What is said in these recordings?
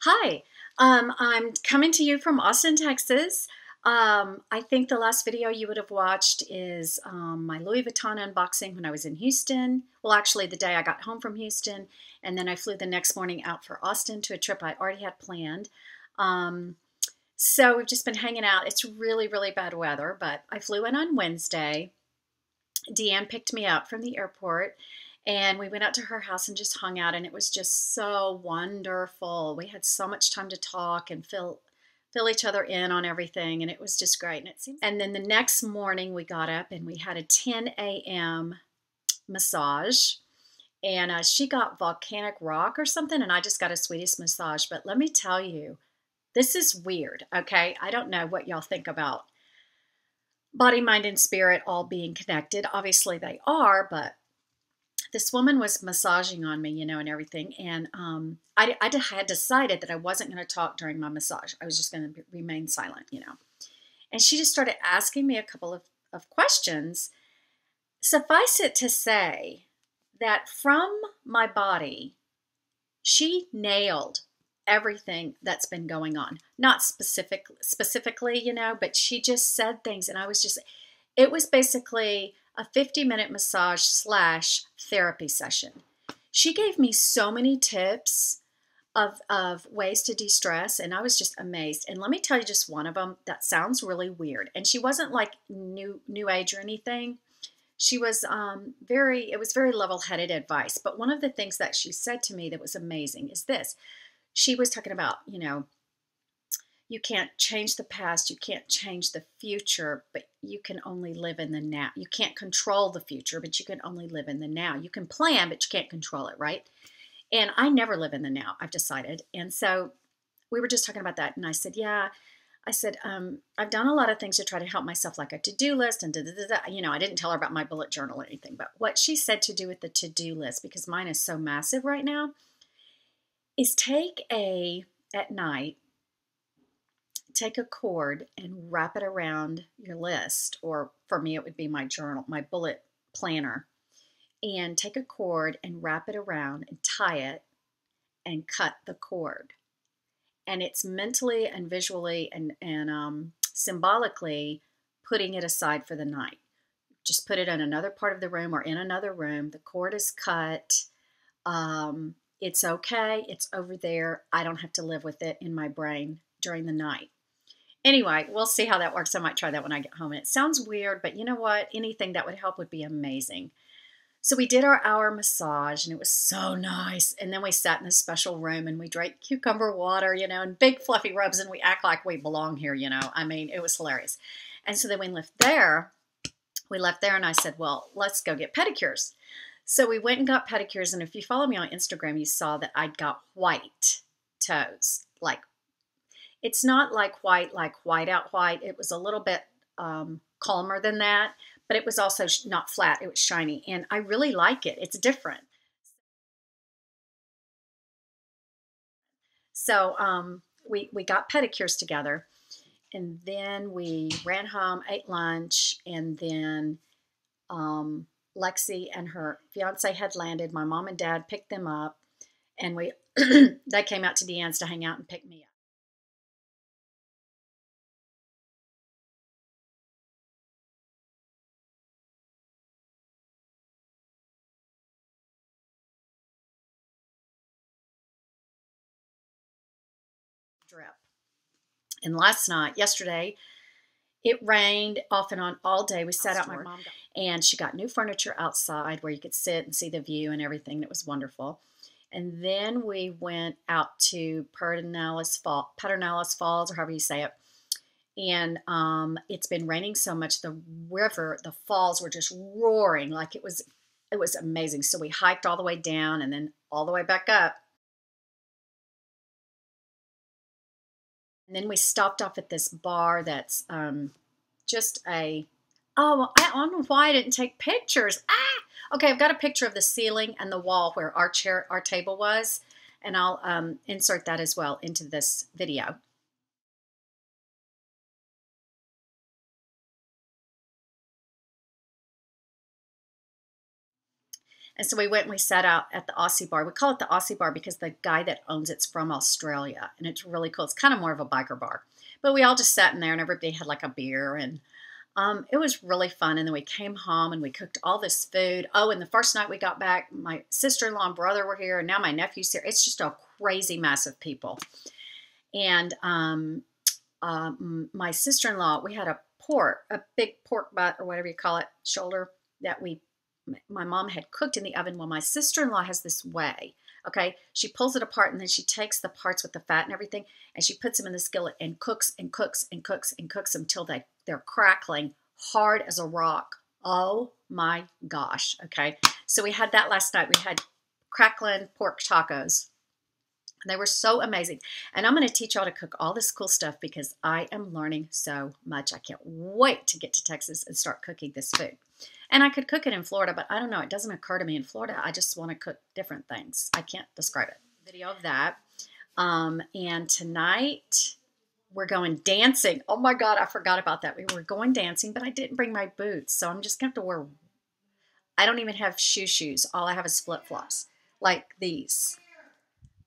Hi, I'm coming to you from Austin, Texas. I think the last video you would have watched is my Louis Vuitton unboxing when I was in Houston. Well, actually, the day I got home from Houston, and then I flew the next morning out for Austin to a trip I already had planned. Um, so we've just been hanging out. It's really, really bad weather, but I flew in on Wednesday. Deanne picked me up from the airport and we went out to her house and just hung out, and it was just so wonderful. We had so much time to talk and fill each other in on everything, and it was just great. And then the next morning we got up and we had a 10 a.m. massage, and she got volcanic rock or something, and I just got a Swedish massage. But let me tell you, this is weird. Okay, I don't know what y'all think about body, mind, and spirit all being connected. Obviously they are, but this woman was massaging on me, and everything. And I had decided that I wasn't going to talk during my massage. I was just going to remain silent. And she just started asking me a couple of questions. Suffice it to say that from my body, she nailed everything that's been going on. Not specifically, but she just said things, and it was basically a 50-minute massage / therapy session. She gave me so many tips of ways to de-stress, and I was just amazed. And let me tell you just one of them that sounds really weird. And she wasn't like new age or anything. She was it was very level-headed advice. But one of the things that she said to me that was amazing is this. She was talking about, you can't change the past, you can't change the future, but you can only live in the now. You can't control the future, but you can only live in the now. You can plan, but you can't control it, right? And I never live in the now, I've decided. And so we were just talking about that, and I said, yeah. I said, I've done a lot of things to try to help myself, like a to-do list and I didn't tell her about my bullet journal or anything, but what she said to do with the to-do list, because mine is so massive right now, is at night, take a cord and wrap it around your list, or for me, it would be my journal, my bullet planner, and take a cord and wrap it around and tie it and cut the cord. And it's mentally and visually and symbolically putting it aside for the night. Just put it in another part of the room or in another room. The cord is cut. It's okay. It's over there. I don't have to live with it in my brain during the night. Anyway, we'll see how that works. I might try that when I get home. And it sounds weird, but you know what? Anything that would help would be amazing. So we did our hour massage, and it was so nice. And then we sat in a special room, and we drank cucumber water, and big fluffy robes, and we act like we belong here, I mean, it was hilarious. And so then we left there, and I said, well, let's go get pedicures. So we went and got pedicures, and if you follow me on Instagram, you saw that I got white toes. Like, it's not like white out white. It was a little bit calmer than that, but it was also not flat. It was shiny, and I really like it. It's different. So we got pedicures together, and then we ran home, ate lunch, and then Lexi and her fiance had landed. My mom and dad picked them up, and they came out to Deanne's to hang out and pick me up. Drip. And yesterday, it rained off and on all day. We sat out. My mom and she got new furniture outside where you could sit and see the view and everything. It was wonderful. And then we went out to Pedernales Falls, or however you say it. And it's been raining so much, the falls were just roaring. Like it was amazing. So we hiked all the way down and then all the way back up. And then we stopped off at this bar that's just I don't know why I didn't take pictures. Okay, I've got a picture of the ceiling and the wall where our table was, and I'll insert that as well into this video. And so we went and we sat out at the Aussie bar. We call it the Aussie bar because the guy that owns it's from Australia, and it's really cool. It's kind of more of a biker bar. But we all just sat in there, and everybody had like a beer, and it was really fun. And then we came home, and we cooked all this food. Oh, and the first night we got back, my sister-in-law and brother were here, and now my nephew's here. It's just a crazy mass of people. And my sister-in-law, we had a big pork butt, or whatever you call it, shoulder, that my mom had cooked in the oven. Well, my sister-in-law has this way, okay? She pulls it apart, and then she takes the parts with the fat and everything, and she puts them in the skillet and cooks and cooks and cooks and cooks them till they're crackling hard as a rock. Oh my gosh, okay? So we had that last night. We had crackling pork tacos. They were so amazing. And I'm going to teach y'all to cook all this cool stuff because I am learning so much. I can't wait to get to Texas and start cooking this food. And I could cook it in Florida, but I don't know. It doesn't occur to me in Florida. I just want to cook different things. I can't describe it. Video of that. And tonight we're going dancing. Oh my God, I forgot about that. We were going dancing, but I didn't bring my boots. So I'm just going to have to wear, I don't even have shoes. All I have is flip-flops like these.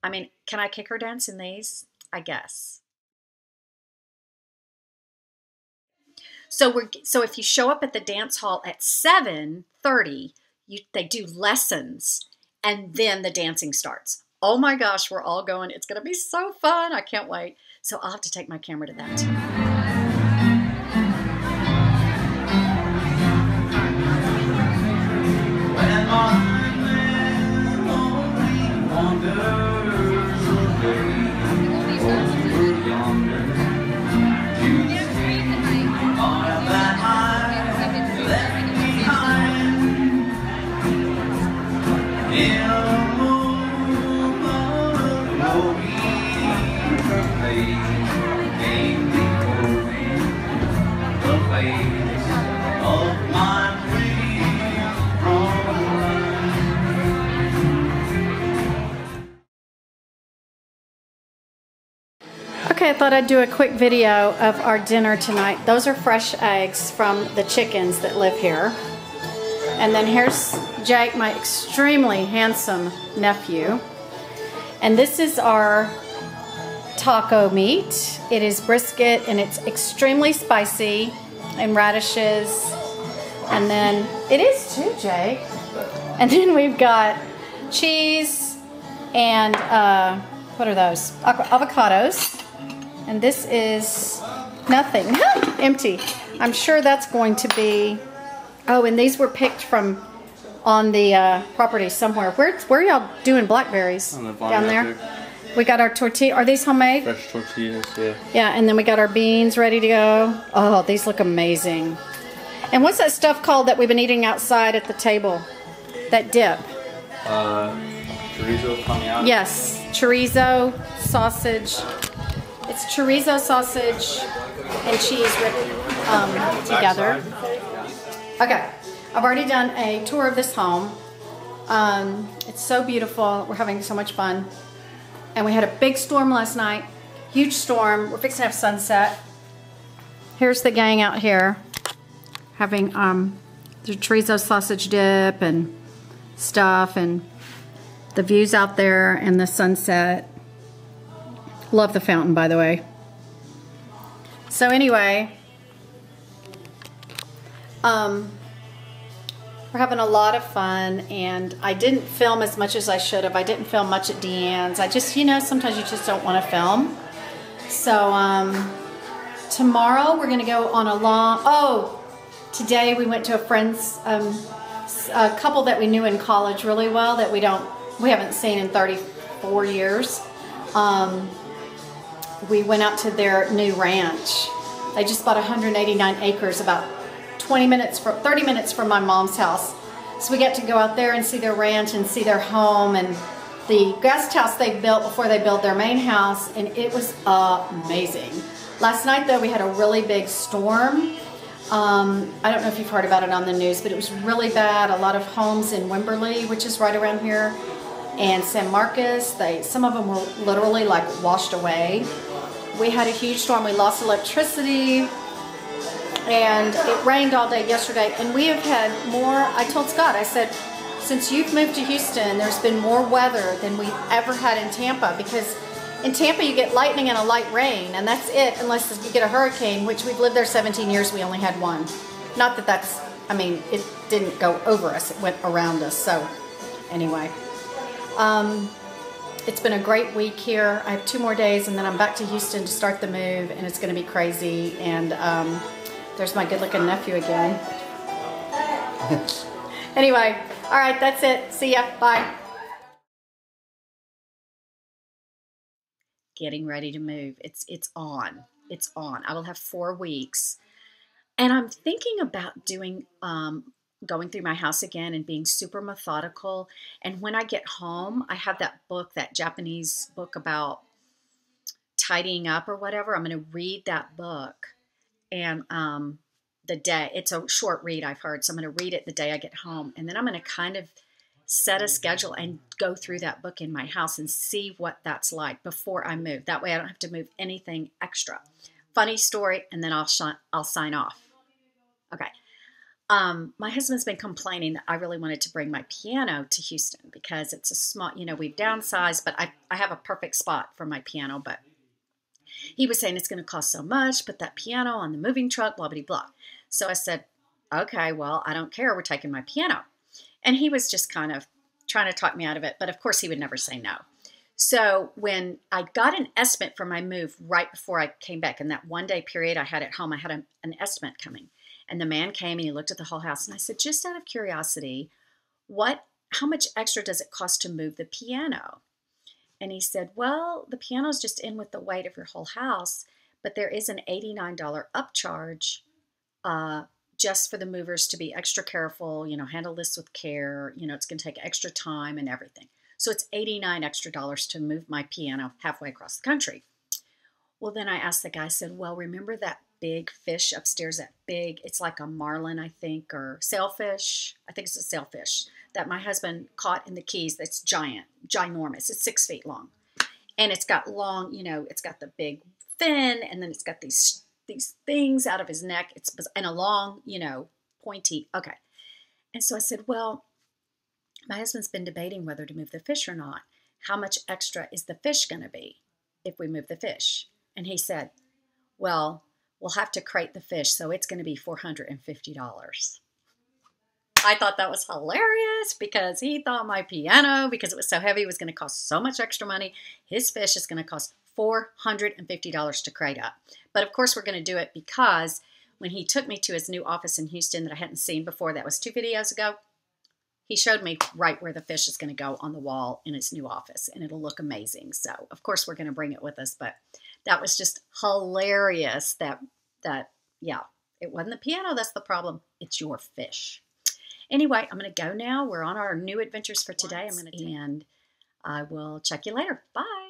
I mean, can I kick her dance in these? I guess. So if you show up at the dance hall at 7:30, they do lessons, and then the dancing starts. Oh my gosh, we're all going. It's going to be so fun. I can't wait. So I'll have to take my camera to that too. When my only wanders away over yonder to the stream, all that I left behind in a moment of glory, her face came before me, the face of my pretty Roland. Okay, I thought I'd do a quick video of our dinner tonight. Those are fresh eggs from the chickens that live here. And then here's Jake, my extremely handsome nephew. And this is our taco meat. It is brisket, and it's extremely spicy, and radishes. And then, it is too, Jake. And then we've got cheese and, what are those? Avocados. And this is nothing, empty. I'm sure that's going to be, oh, and these were picked from on the property somewhere. Where are y'all doing blackberries? On the vine down there. We got our tortilla. Are these homemade? Fresh tortillas, yeah. Yeah, and then we got our beans ready to go. Oh, these look amazing. And what's that stuff called that we've been eating outside at the table? That dip. Chorizo palmiata. Yes, chorizo, sausage. It's chorizo, sausage, and cheese together. Okay, I've already done a tour of this home. It's so beautiful. We're having so much fun. And we had a big storm last night. Huge storm. We're fixing to have sunset. Here's the gang out here having the chorizo sausage dip and stuff, and the views out there and the sunset. Love the fountain, by the way. So anyway, we're having a lot of fun, and I didn't film as much as I should have. I didn't film much at Deanne's. I just, you know, sometimes you just don't want to film. So tomorrow we're going to go on a long, today we went to a friend's, a couple that we knew in college really well that we haven't seen in 34 years. We went out to their new ranch. They just bought 189 acres, about 30 minutes from my mom's house. So we got to go out there and see their ranch and see their home and the guest house they built before they built their main house, and it was amazing. Last night though, we had a really big storm. I don't know if you've heard about it on the news, but it was really bad. A lot of homes in Wimberley, which is right around here, and San Marcos, some of them were literally like washed away. We had a huge storm. We lost electricity, and it rained all day yesterday, and we have had more. I told Scott, I said, since you've moved to Houston, there's been more weather than we've ever had in Tampa, because in Tampa you get lightning and a light rain, and that's it, unless you get a hurricane, which we've lived there 17 years, we only had one. Not that that's, I mean, it didn't go over us, it went around us. So anyway, it's been a great week here. I have 2 more days and then I'm back to Houston to start the move, and it's going to be crazy. And there's my good-looking nephew again. Anyway, all right, that's it. See ya. Bye. Getting ready to move. It's on. It's on. I will have 4 weeks. And I'm thinking about doing going through my house again and being super methodical. And when I get home, I have that book, that Japanese book about tidying up or whatever. I'm going to read that book, and the day, it's a short read, I've heard, so I'm going to read it the day I get home, and then I'm going to kind of set a schedule and go through that book in my house and see what that's like before I move. That way I don't have to move anything extra. Funny story, and then I'll sign off. Okay. My husband's been complaining that I really wanted to bring my piano to Houston because it's a small, we've downsized, but I have a perfect spot for my piano, but he was saying it's going to cost so much, put that piano on the moving truck, blah, blah, blah. So I said, okay, well, I don't care. We're taking my piano. And he was just kind of trying to talk me out of it. But of course, he would never say no. So when I got an estimate for my move right before I came back, in that 1-day period I had at home, I had an estimate coming. And the man came and he looked at the whole house. And I said, just out of curiosity, how much extra does it cost to move the piano? And he said, well, the piano's just in with the weight of your whole house, but there is an $89 upcharge just for the movers to be extra careful, handle this with care. It's going to take extra time and everything. So it's $89 extra to move my piano halfway across the country. Well, then I asked the guy, I said, well, remember that big fish upstairs, it's like a marlin, I think, or sailfish. I think it's a sailfish that my husband caught in the Keys. That's ginormous. It's 6 feet long. And it's got long, it's got the big fin, and then it's got these things out of his neck. And a long, pointy, okay. And so I said, well, my husband's been debating whether to move the fish or not. How much extra is the fish going to be if we move the fish? And he said, well, we'll have to crate the fish, so it's going to be $450. I thought that was hilarious because he thought my piano, because it was so heavy, was going to cost so much extra money. His fish is going to cost $450 to crate up. But of course, we're going to do it because when he took me to his new office in Houston that I hadn't seen before, that was 2 videos ago, he showed me right where the fish is going to go on the wall in his new office, and it'll look amazing. So, of course, we're going to bring it with us, but that was just hilarious that yeah, it wasn't the piano that's the problem. It's your fish. Anyway, I'm going to go now. We're on our new adventures for today. And I will check you later. Bye.